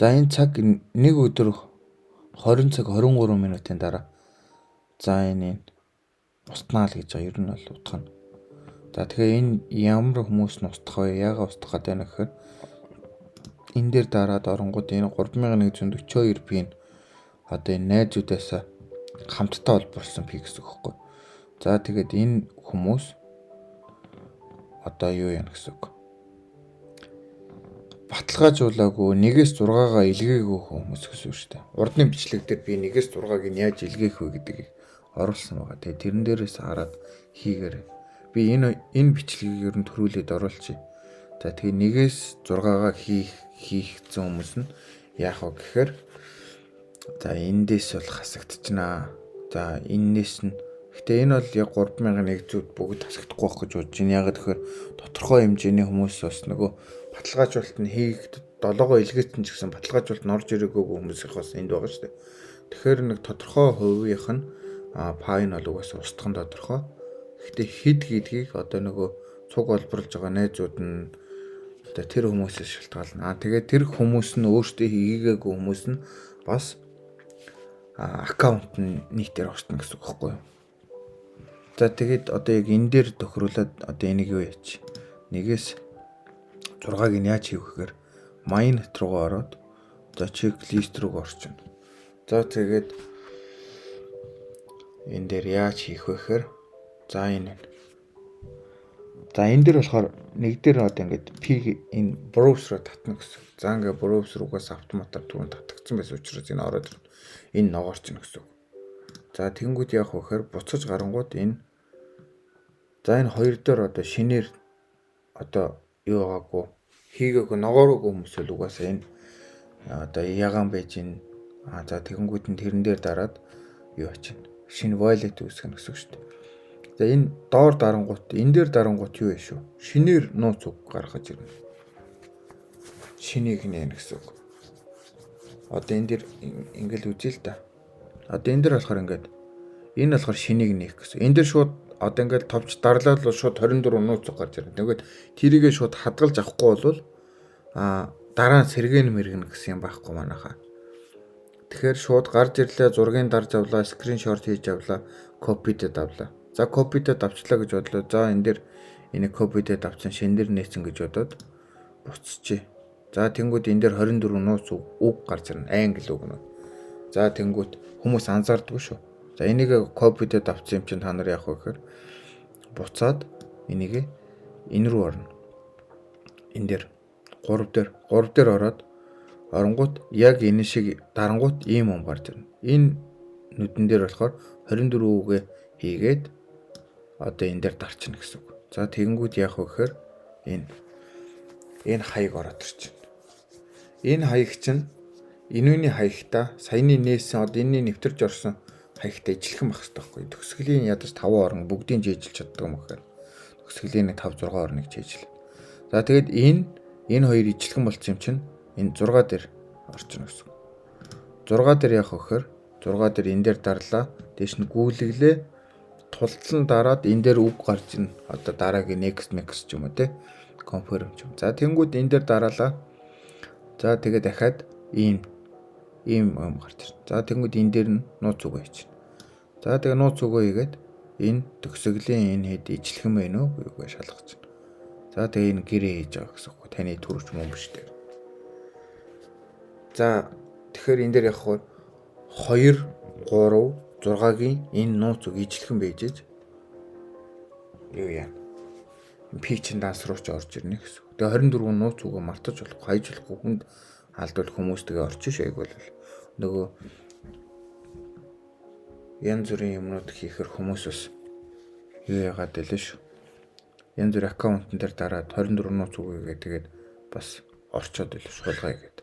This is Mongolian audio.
За энэ цаг нэг өдөр 20 цаг 23 минутын дараа за энэ устнаа л гэж байгаа. Ер нь бол утгах нь. За тэгэхээр энэ ямар хүмүүс нь устгах вэ? Яагаад устгах гэдэг нь гэхээр энэ дээр дараад оронгууд энэ 3142 пи нь одоо энэ найзуудаасаа хамтдаа олборлсон пи гэсэн үг хэвгүй. За тэгээд энэ хүмүүс одоо юу яана гэсэн үг. Баталгаажуулаагүй 1-6-гаа илгээгүй хүмүүс гэсэн үг шүү дээ. Урдны бичлэг дээр би 1-6-ыг нь яаж илгээх вэ гэдгийг оруулсан байгаа. Тэгээ тэрэн дээрээс хараад хийгээрэй. Би энэ бичлэгийг ер нь төрүүлээд оруулчих. За тэгээ 1-6-гаа хийхсэн хүмүүс нь яах вэ гэхээр за эндээс бол хасагдчихнаа. За энээс нь гэтээ энэ бол яг 3100-д бүгд хасагдахгүй байх гэж бодож байна. Ягаад гэхээр тодорхой хэмжээний хүмүүс бас нөгөө баталгаажуулалт нь долоогоо илгээсэн ч гэсэн баталгаажуулалт нь орж ирээгүй хүмүүсийнх бас энд байгаа шүү дээ. Тэгэхээр нэг тодорхой хувийнх нь пайн бол угаасаа устгах нь тодорхой. Гэхдээ хэд гэдгийг одоо нөгөө цуг олборлож байгаа найзууд нь одоо тэр хүмүүсээс шалтгаална. Тэгээд тэр хүмүүс нь өөртөө хийгээгүй хүмүүс нь бас аккаунт нь нийтээр орчно гэсэн үг байхгүй юу? За тэгээд одоо яг энэ дээр тохируулаад одоо энийг юу яач? 1-6-ыг нь яаж хийх вэ гэхээр майнет руугаа ороод за чеклист руу орчихно. За тэгээд энэ дээр яаж хийх вэ гэхээр за энэ дээр болохоор нэг дээр одоо ингээд пиг энэ броузероо татна гэсэн. За ингээд броузер руугаас автоматар түрүүн татагдсан байсан учраас энэ ороод энэ ногоорч гэнэ гэсэн. За тэнгууд яах вэ гэхээр буцаж гарангууд энэ за энэ хоёр дээр одоо шинээр одоо юу байгаагүй хийгээгүй ногоороогүй хүмүүс л угаасаа энэ одоо ягаан байж гин. За тэгэнгүүт нь тэрэн дээр дараад юу ачна. Шинэ wallet үүсгэх гэсэн шүү дээ. За энэ доор дарангуут энэ дээр дарангуут юу вэ шүү? Шинээр нууц үг гаргаж ирнэ. Шинийг нэ гэсэн үг. Одоо энэ дээр ингээл үзье л да. Одоо энэ дээр болохоор ингээд энэ болохоор шинийг нээх гэсэн. Энэ дээр шууд одоо ингээд товч дарлаад л шууд 24 нууц үг гарч ирнэ. Тэгээд тэрийгээ шууд хадгалж авахгүй бол дараа нь сэргэн мэргэн гэсэн юм байхгүй манайхаа. Тэгэхээр шууд гарч ирлээ, зургийг дарж авлаа, скриншот хийж авлаа, копидэд авлаа. За копидэд авчлаа гэж бодлоо. За энэ дээр энийг копидэд авсан шинээр нээсэн гэж бодоод буцчихъя. За тэнгууд энэ дээр 24 нууц үг гарч ирнэ. Англи үг нь. За тэнгууд хүмүүс анзаардгүй шүү. За энийг копидэд авсан юм чинь та нар яах вэ гэхээр буцаад энийг энэ рүү орно. Энэ дээр 3 дээр ороод оронгууд яг энэ шиг дарангууд ийм юм гарч ирнэ. Энэ нүдэн дээр болохоор 24 үгээ хийгээд одоо энэ дээр дарчна гэсэн үг. За тэгэнгүүт яах вэ гэхээр энэ хаяг ороод ирчихнэ. Энэ хаяг чинь энүүний хаягта саяны нээсэн одоо энэний нэвтэрж орсон хаягтай ижилхэн байх хэрэгтэй байхгүй. Төгсгөлийн ядаж 5 орн бүгдийг жийжилж чаддаг юм гэхээр төгсгөлийн 5 6 орныг жийжил. За тэгээд энэ хоёр ижилхэн болсон юм чинь энэ 6 дээр орчихно гэсэн. 6 дээр яах вэ гэхээр 6 дээр энэ дээр дарлаа. Дээш нь гүйлгэлээ тултлан дараад энэ дээр үг гарч ийн. Одоо дараагийн next ч юм уу те. Confirm ч юм. За тэнгууд энэ дээр дараалаа. За тэгээ дахиад ийм юм гарч ирнэ. За тэнгууд энэ дээр нь нууц үг хийчих. За тэгээ нууц үгөө хийгээд энэ төгсгөлийн энэ хэд ижилхэн байна уу үгүй шалгаж байна. За тэгээ энэ гэрээ хийж байгаа гэсэн үг. Таны төрөч мөн биш дээр. За тэгэхээр энэ дээр яг 2 3 6-гийн энэ нууц үг ижилхэн байжээж юу яа. Пичин данс руу ч орж ирнэ гэсэн. Тэгээ 24 нууц үгээ мартаж болохгүй, хайж болохгүй хүнд алдвал хүмүүс тэгээ орчих шэйг бол нөгөө янз бүрийн юмнууд хийхэр хүмүүс бас юу яагаад дэлээ шүү. Янз бүр аккаунтн дээр дараад 24 нууц үгээгээ тэгээд бас орчоод илүү шуулгая гэдэг.